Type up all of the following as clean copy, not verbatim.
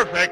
Hi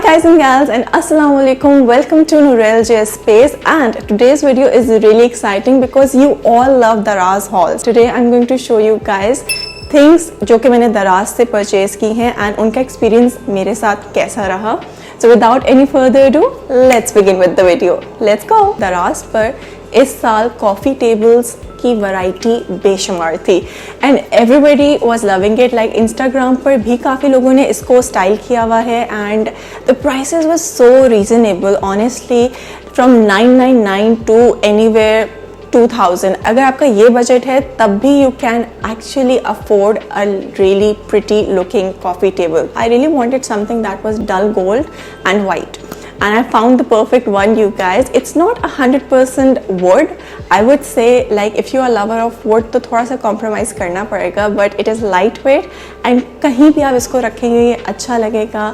guys and gals and assalamu alaikum, welcome to NOORELLEJS space, and today's video is really exciting because you all love Daraz hauls. Today I'm going to show you guys things जो कि मैंने दराज से purchase की हैं and उनका experience मेरे साथ कैसा रहा. So without any further ado, let's begin with the video. Let's go. दराज पर इस साल कॉफ़ी टेबल्स की वैरायटी बेशुमार थी and everybody was loving it. Like Instagram पर भी काफ़ी लोगों ने इसको स्टाइल किया हुआ है and the prices was so reasonable honestly, from 999 to anywhere 2000. अगर आपका ये बजट है तब भी you can actually afford a really pretty looking coffee table. I really wanted something that was dull gold and white. And I found the perfect one, you guys. It's not 100% wood. I would say, like, if you are a lover of wood, तो थोड़ा सा compromise करना पड़ेगा. But it is lightweight and कहीं भी आप इसको रखेंगे ये अच्छा लगेगा.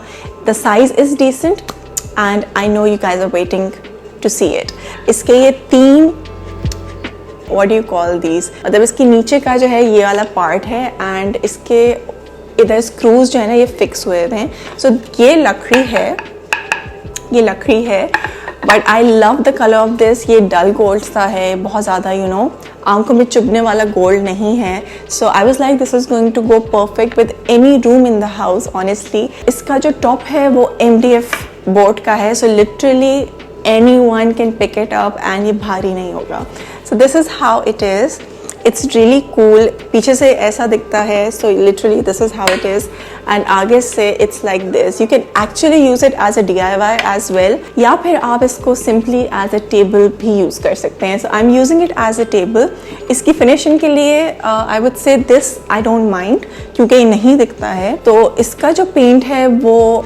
The size is decent and I know you guys are waiting to see it. इसके ये तीन what do you call these? मतलब इसके नीचे का जो है ये वाला part है and इसके इधर screws जो है ना ये fix हुए हैं. So ये लकड़ी है but I love the colour of this. ये डल गोल्ड सा है, बहुत ज़्यादा आंखों में चुभने वाला गोल्ड नहीं है. So I was like this is going to go perfect with any room in the house honestly. इसका जो टॉप है वो MDF बोर्ड का है, so literally anyone can pick it up and ये भारी नहीं होगा. So this is how it is. It's really cool. पीछे से ऐसा दिखता है, so literally this is how it is and आगे से it's like this. You can actually use it as a DIY as well, या फिर आप इसको सिंपली एज अ टेबल भी यूज कर सकते हैं. So I am using it as a table. इसकी फिनिशिंग के लिए I would say this I don't mind क्योंकि ये नहीं दिखता है. तो इसका जो पेंट है वो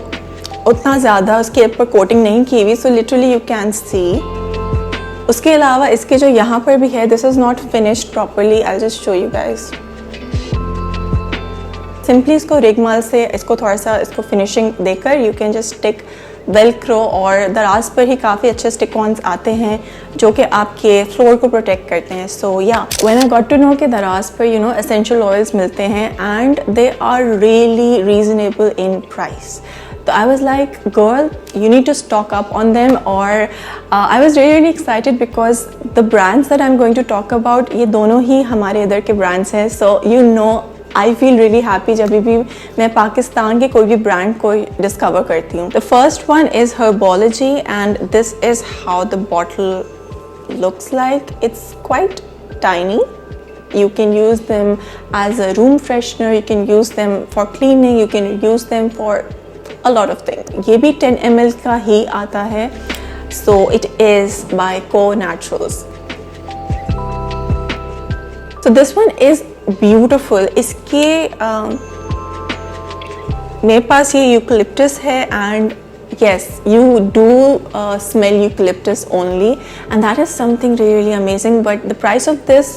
उतना ज़्यादा उसके ऊपर कोटिंग नहीं की हुई, so literally you can see. उसके अलावा इसके जो यहाँ पर भी है, this is not finished properly. I just show you guys. Simply इसको रिगमाल से इसको थोड़ा सा इसको फिनिशिंग देकर you can just stick Velcro, और दराज पर ही काफ़ी अच्छे स्टिक ऑन्स आते हैं जो कि आपके फ्लोर को प्रोटेक्ट करते हैं. So yeah when I got to know कि दराज पर एसेंशियल ऑयल्स मिलते हैं and they are really reasonable in price. So I was like, girl, you need to stock up on them. Or I was really excited because the brands that I'm going to talk about, ये दोनों ही हमारे इधर के brands हैं. So I feel really happy जब भी मैं पाकिस्तान के कोई भी brand को discover करती हूँ. The first one is Herbology and this is how the bottle looks like. It's quite tiny. You can use them as a room freshener. You can use them for cleaning. You can use them for a lot of things. ये भी 10 ml का ही आता है. So it is by Conaturals. So this one is beautiful. इसके मेरे पास ये eucalyptus है and yes, you do smell eucalyptus only and that is something really amazing. But the price of this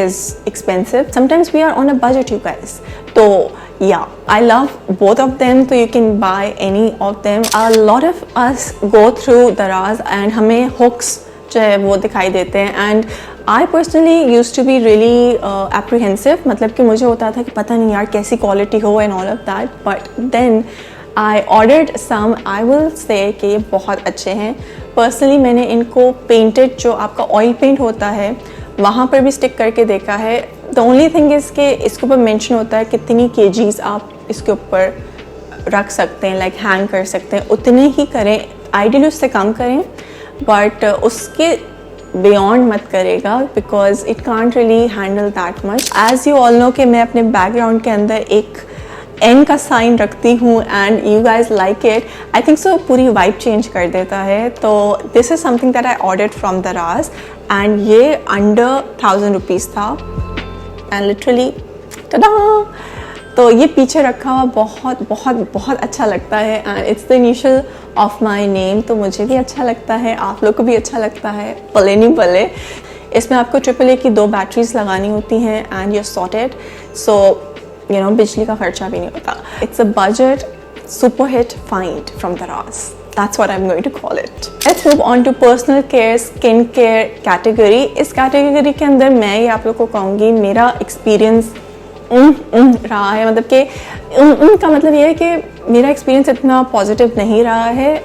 is expensive. Sometimes we are on a budget, you guys. So yeah, I love both of them, so you can buy any of them. A lot of us go through Daraz and हमें hooks जो है वो दिखाई देते हैं and I personally used to be really apprehensive. मतलब कि मुझे होता था कि पता नहीं यार कैसी quality हो and all of that. But then I ordered some. I will say कि ये बहुत अच्छे हैं. Personally मैंने इनको painted जो आपका oil paint होता है वहाँ पर भी स्टिक करके देखा है. द ओनली थिंग इज़ कि इसके ऊपर मेंशन होता है कितनी kgs आप इसके ऊपर रख सकते हैं, लाइक हैंग कर सकते हैं. उतने ही करें, आइडियली उससे कम करें बट उसके बियॉन्ड मत करेगा because it can't really handle that much. As you all know कि मैं अपने बैकग्राउंड के अंदर एक N का साइन रखती हूँ and you guys like it. I think सो पूरी वाइब चेंज कर देता है. तो this is something that I ordered from दराज एंड ये अंडर 1000 रुपीज़ था एंड लिटरली टडा. तो ये पीछे रखा हुआ बहुत बहुत बहुत अच्छा लगता है and it's the initial of my name. तो मुझे भी अच्छा लगता है, आप लोग को भी अच्छा लगता है. भले नहीं भले. इसमें आपको AAA की 2 बैटरीज लगानी होती हैं एंड यू सॉर्टेड. सो बिजली का खर्चा भी नहीं होता. It's a budget super hit find from दराज. That's what I'm going to call it. Let's move on to personal care, skin care category. इस category के अंदर मैं ये आप लोग को कहूँगी मेरा experience रहा है, मतलब कि का मतलब ये है कि मेरा एक्सपीरियंस इतना पॉजिटिव नहीं रहा है,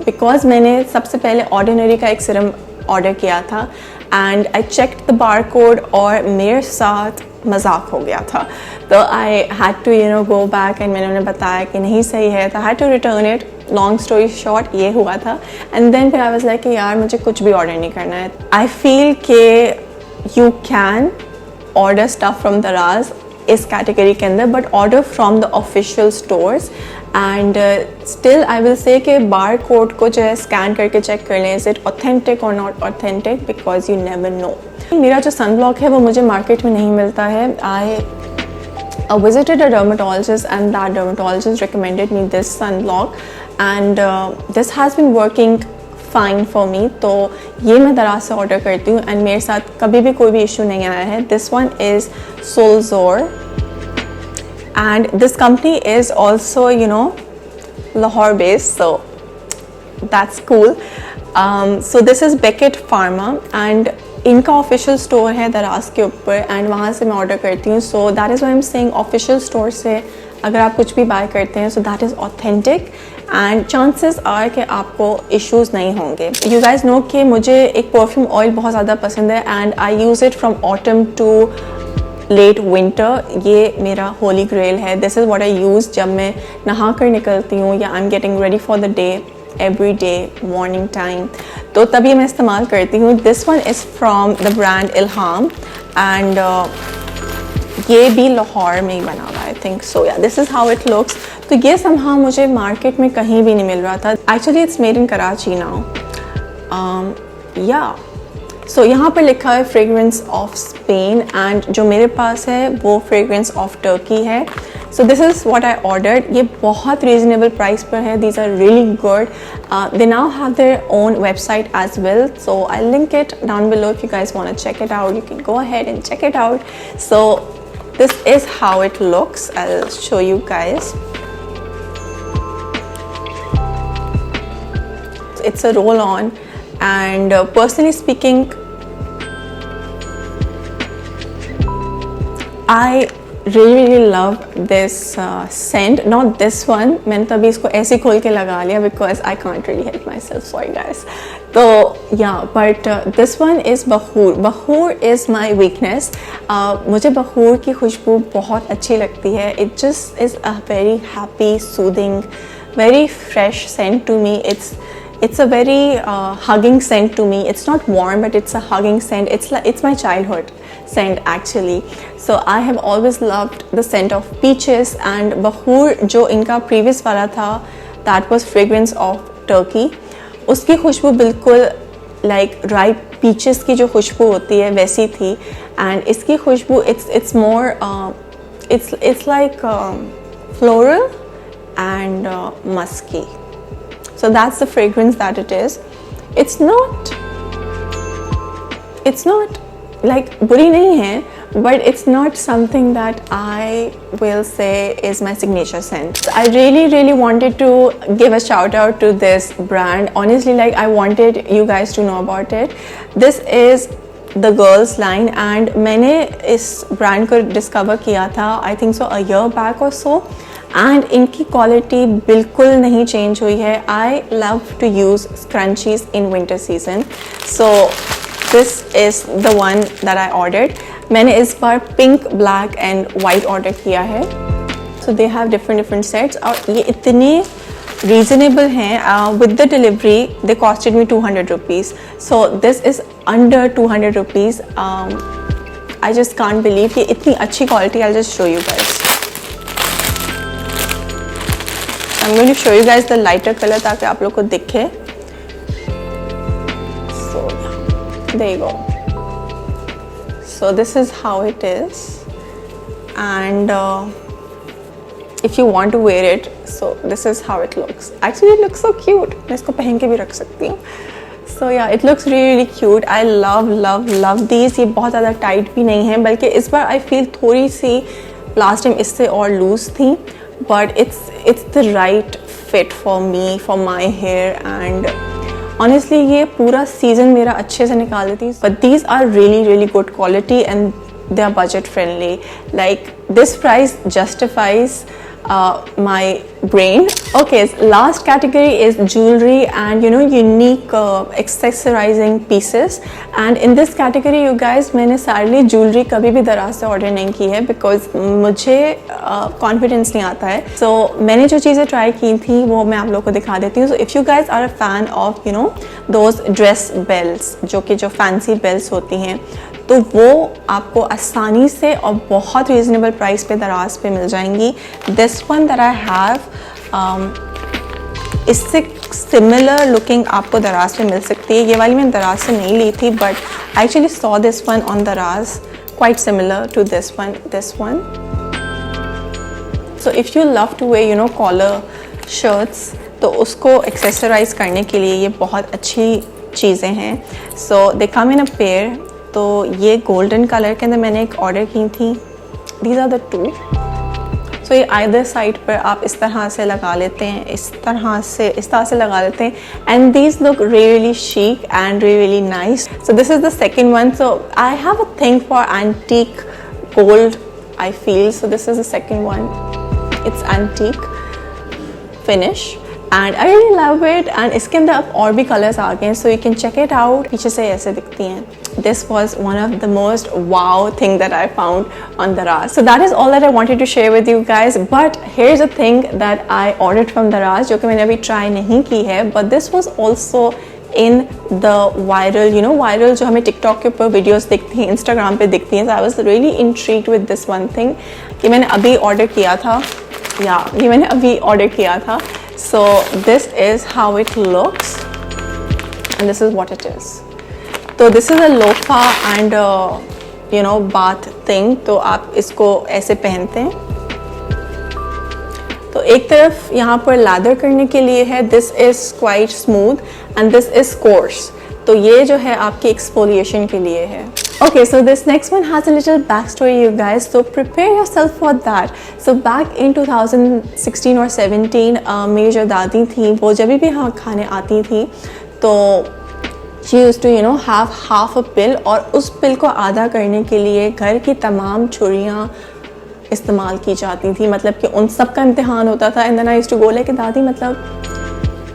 बिकॉज मैंने सबसे पहले ऑर्डिनरी का एक सीरम ऑर्डर किया था and I checked the bar code और मेरे साथ मजाक हो गया था, तो I had to go back and मैंने उन्हें बताया कि नहीं सही है, तो I had to return it. Long story short ये हुआ था एंड देन फिर आई वाज लाइक कि यार मुझे कुछ भी ऑर्डर नहीं करना है। आई फील के you can order stuff from दराज इस कैटेगरी के अंदर, but order from the official stores and still I will say कि बार कोड को जो है स्कैन करके चेक कर लें, इज इट ऑथेंटिक और not authentic, because you never know. मेरा जो सनब्लॉक है वो मुझे मार्केट में नहीं मिलता है। आई visited a dermatologist and that dermatologist recommended me this sunblock and this has been working fine for me, तो ये मैं दराज से ऑर्डर करती हूँ एंड मेरे साथ कभी भी कोई भी इशू नहीं आया है। This one is sulzor and this company is also Lahore based, so that's cool. So this is Beckett pharma and इनका ऑफिशियल स्टोर है दराज के ऊपर एंड वहाँ से मैं ऑर्डर करती हूँ। So that is why I am saying official store से अगर आप कुछ भी बाय करते हैं so that is authentic and chances are कि आपको इश्यूज़ नहीं होंगे। यू गाइज नो कि मुझे एक परफ्यूम ऑयल बहुत ज़्यादा पसंद है and I use it from autumn to late winter. ये मेरा होली ग्रेल है। This is what I use जब मैं नहा कर निकलती हूँ या I am getting ready for the day every day morning time, तो तभी मैं इस्तेमाल करती हूँ। This one is from the brand Ilham and ये भी लाहौर में ही बना हुआ है आई think so. Yeah this is how it looks. तो ये समहाउ मुझे मार्केट में कहीं भी नहीं मिल रहा था। Actually it's made in Karachi now. या सो यहाँ पर लिखा है फ्रेगरेंस ऑफ स्पेन एंड जो मेरे पास है वो फ्रेगरेंस ऑफ टर्की है। So this is what I ordered. ये बहुत रीजनेबल प्राइस पर है। These are really good. They now have their own website as well, so I link it down below if you guys want to check it out, you can go ahead and check it out. So this is how it looks. I'll show you guys. It's a roll on and personally speaking I really love this scent. Not this one, मैंने तभी इसको ऐसे खोल के लगा लिया because I can't really help myself, sorry guys. तो yeah, but this one is बखूर. बखूर is my weakness. मुझे बखूर की खुशबू बहुत अच्छी लगती है. It just is a very happy, soothing, very fresh scent to me. It's a very hugging scent to me. It's not warm, but it's a hugging scent. It's my childhood scent actually. So I have always loved the scent of peaches and बखूर जो इनका previous वाला था, that was fragrance of Turkey. उसकी खुशबू बिल्कुल like ripe peaches की जो खुशबू होती है वैसी थी and इसकी खुशबू it's more it's like floral and musky. So that's the fragrance that it is. It's not like बुरी नहीं है, but it's not something that I will say is my signature scent. I really wanted to give a shout out to this brand. Honestly, like I wanted you guys to know about it. This is the Girlsline and मैंने इस brand को discover किया था I think so a year back or so. And इनकी quality बिल्कुल नहीं change हुई है. I love to use scrunchies in winter season. So this is the one that I ordered. मैंने इस बार pink, black and white order किया है. So they have different sets और ये इतने reasonable हैं. With the delivery they costed me 200 rupees. So this is under 200 rupees. I just can't believe ये इतनी अच्छी quality. I'll just show you guys. I'm going to show you guys the lighter color ताकि आप लोग को दिखे. So there you go. So this is how it is and if you want to wear it, so this is how it looks. Actually it looks so cute. मैं इसको पहन के भी रख सकती हूँ. So yeah, it looks really cute. I love these. ये बहुत ज़्यादा टाइट भी नहीं है बल्कि इस बार I feel थोड़ी सी लास्ट टाइम इससे और लूज थी, but it's the right fit for me, for my hair and honestly ये पूरा सीजन मेरा अच्छे से निकाल देती है. But these are really good quality and they are budget friendly. Like this price justifies my brain. Okay, last category is jewelry and unique accessorizing pieces. And in this category you guys, मैंने सारी jewelry कभी भी दराज से order नहीं की है because मुझे confidence नहीं आता है. So मैंने जो चीज़ें try की थी वो मैं आप लोगों को दिखा देती हूँ. So if you guys are a fan of those dress bells, जो fancy bells होती हैं, तो वो आपको आसानी से और बहुत रीज़नेबल प्राइस पे दराज पे मिल जाएंगी. This one that I have, इससे सिमिलर लुकिंग आपको दराज पे मिल सकती है. ये वाली मैंने दराज से नहीं ली थी, but I actually saw this one on Daraz, quite similar to this one. So if you love to wear collar shirts, तो उसको एक्सेसराइज करने के लिए ये बहुत अच्छी चीज़ें हैं. सो दे कम इन अ पेयर. तो ये गोल्डन कलर के अंदर मैंने एक ऑर्डर की थी. These are the two. So ये आइदर साइड पर आप इस तरह से लगा लेते हैं, इस तरह से लगा लेते हैं. And these look really chic and really nice. So this is the second one. So I have a thing for antique gold, I feel. So this is the second one. It's antique finish and I really love it. And इसके अंदर अब और भी colours आ गए हैं, so you can check it out. पीछे से ऐसे दिखती हैं. This was one of the most wow thing that I found on Daraz. So that is all that I wanted to share with you guys. But here's a thing that I ordered from Daraz, जो कि मैंने अभी try नहीं की है. But this was also in the viral, viral जो हमें TikTok के ऊपर videos दिखती हैं, Instagram पे दिखती हैं. So I was really intrigued with this one thing. ये मैंने अभी order किया था. ये मैंने अभी order किया था. So this is how it looks and this is what it is. तो this is a loofah and bath thing. तो आप इसको ऐसे पहनते हैं. तो एक तरफ यहाँ पर लैदर करने के लिए है. This is quite smooth and this is course. तो ये जो है आपकी एक्सफोलिएशन के लिए है. Okay, so this next one has a little backstory, you guys. So prepare yourself for that. So back in 2016 or 17, मेरी जो दादी थी वो जब भी यहाँ खाने आती थी तो she used to have half a pill, और उस पिल को आधा करने के लिए घर की तमाम छुरियाँ इस्तेमाल की जाती थी. मतलब कि उन सब का इम्तिहान होता था. And then I used to go like दादी मतलब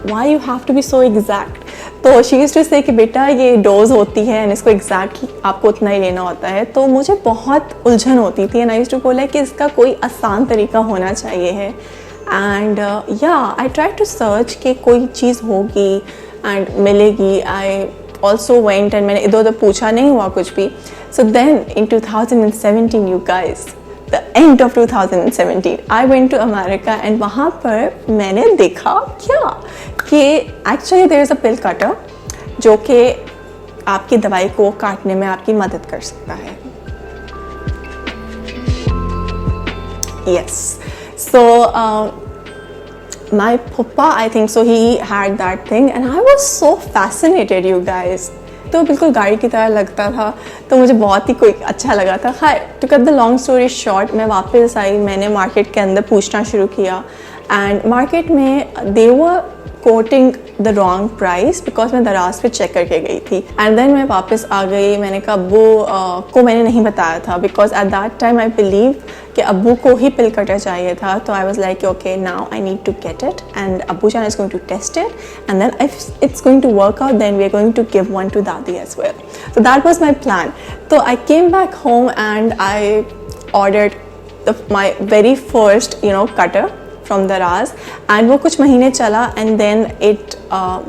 why you have to be so exact. तो she used to say कि बेटा ये डोज होती है एंड इसको एग्जैक्टली आपको उतना ही लेना होता है. तो मुझे बहुत उलझन होती थी and I used to go like कि इसका कोई आसान तरीका होना चाहिए है. And I try to search कि कोई चीज़ होगी एंड मिलेगी. आई ऑल्सो वेंट एंड मैंने इधर उधर पूछा, नहीं हुआ कुछ भी. So then in 2017 you guys, the end of 2017 I went to America and वहाँ पर मैंने देखा क्या कि actually there is a pill cutter जो कि आपकी दवाई को काटने में आपकी मदद कर सकता है. Yes. So my papa, I think so, he had that thing and I was so fascinated, you guys. तो बिल्कुल गाड़ी की तरह लगता था. तो मुझे बहुत ही कोई अच्छा लगा था. हाँ, to cut the long story short, मैं वापस आई. मैंने मार्केट के अंदर पूछना शुरू किया एंड मार्केट में they were quoting the wrong price because मैं दराज पे चेक करके गई थी. एंड देन मैं वापस आ गई. मैंने कहा अब्बू को मैंने नहीं बताया था because at that time I believe कि अब्बू को ही पिल कटर चाहिए था. तो I was like okay now I need to get it and अब्बू जान is going to test it and then if it's going to work out then we are going to give one टू दादी as well. So that was my plan. So I came back home and I ordered my very first, cutter from Daraz, and वो कुछ महीने चला and then it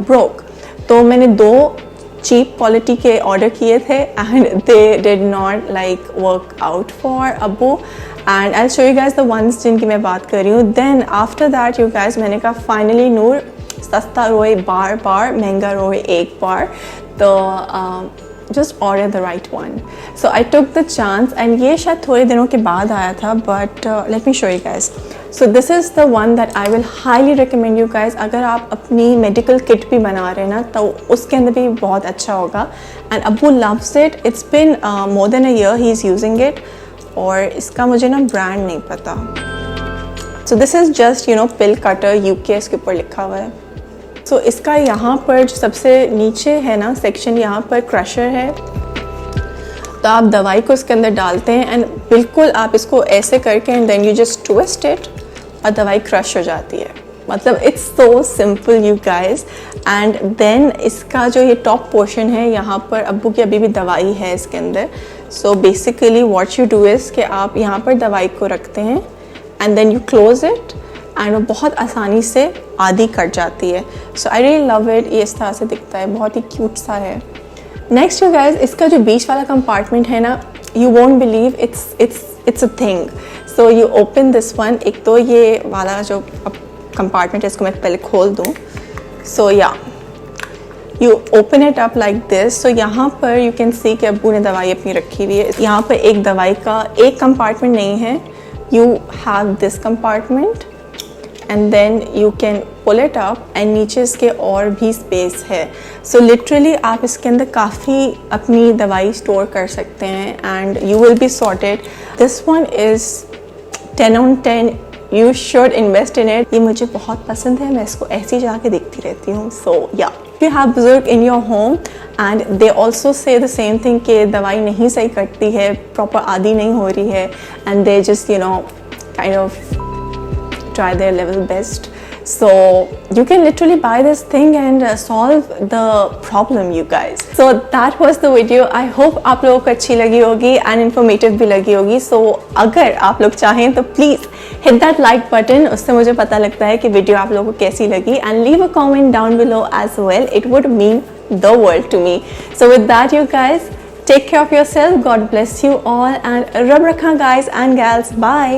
broke. तो मैंने 2 cheap quality के order किए थे and they did not like work out for Abu. And I'll show you guys the ones जिनकी मैं बात कर रही हूँ. Then after that you guys, मैंने कहा finally नूर सस्ता रोए बार बार, महंगा रोए एक बार. तो just order the right one. So I took the chance and ये शायद थोड़े दिनों के बाद आया था, but let me show you guys. So this is the one that I will highly recommend you guys. अगर आप अपनी medical kit भी बना रहे हैं ना तो उसके अंदर भी बहुत अच्छा होगा. And Abu loves it. It's been more than a year he is using it. और इसका मुझे ना ब्रांड नहीं पता. So this is just pill cutter UK इसके ऊपर लिखा हुआ है. So इसका यहाँ पर जो सबसे नीचे है ना सेक्शन, यहाँ पर क्रशर है. तो तो आप दवाई को इसके अंदर डालते हैं एंड बिल्कुल आप इसको ऐसे करके and then you just twist it और दवाई क्रश हो जाती है। मतलब it's so simple you guys. And then इसका जो ये टॉप पोर्शन है, यहाँ पर अब्बू की अभी भी दवाई है इसके अंदर। So basically what you do is कि आप यहाँ पर दवाई को रखते हैं and then you close it and वो बहुत आसानी से आधी कट जाती है। So I really love it. ये इस तरह से दिखता है, बहुत ही क्यूट सा है। नेक्स्ट यू गाइस, इसका जो बीच वाला कंपार्टमेंट है ना, you won't believe it's a thing. So you open this one. एक तो ये वाला जो कंपार्टमेंट है इसको मैं पहले खोल दूँ। So yeah you open it up like this. So यहाँ पर यू कैन सी कि अब्बू ने दवाई अपनी रखी हुई है। यहाँ पर एक दवाई का एक कंपार्टमेंट नहीं है, you have this compartment and then you can pull it up and नीचे इसके और भी स्पेस है। सो लिटरली आप इसके अंदर काफ़ी अपनी दवाई स्टोर कर सकते हैं and you will be sorted. This one is 10 on 10। You should invest in it. ये मुझे बहुत पसंद है, मैं इसको ऐसे ही जाके देखती रहती हूँ। सो या यू हैव बुजुर्ग in your home and they also say the same thing कि दवाई नहीं सही करती है, प्रॉपर आदि नहीं हो रही है and they just you know kind of try their level best. So you can literally buy this thing and solve the problem you guys. So that was the video. I hope आप लोगों को अच्छी लगी होगी and informative भी लगी होगी. So अगर आप लोग चाहें तो please hit that like button. उससे मुझे पता लगता है कि वीडियो आप लोगों को कैसी लगी and leave a comment down below as well. It would mean the world to me. So with that you guys, take care of yourself. God bless you all and Rab Rakhaa guys and gals. Bye.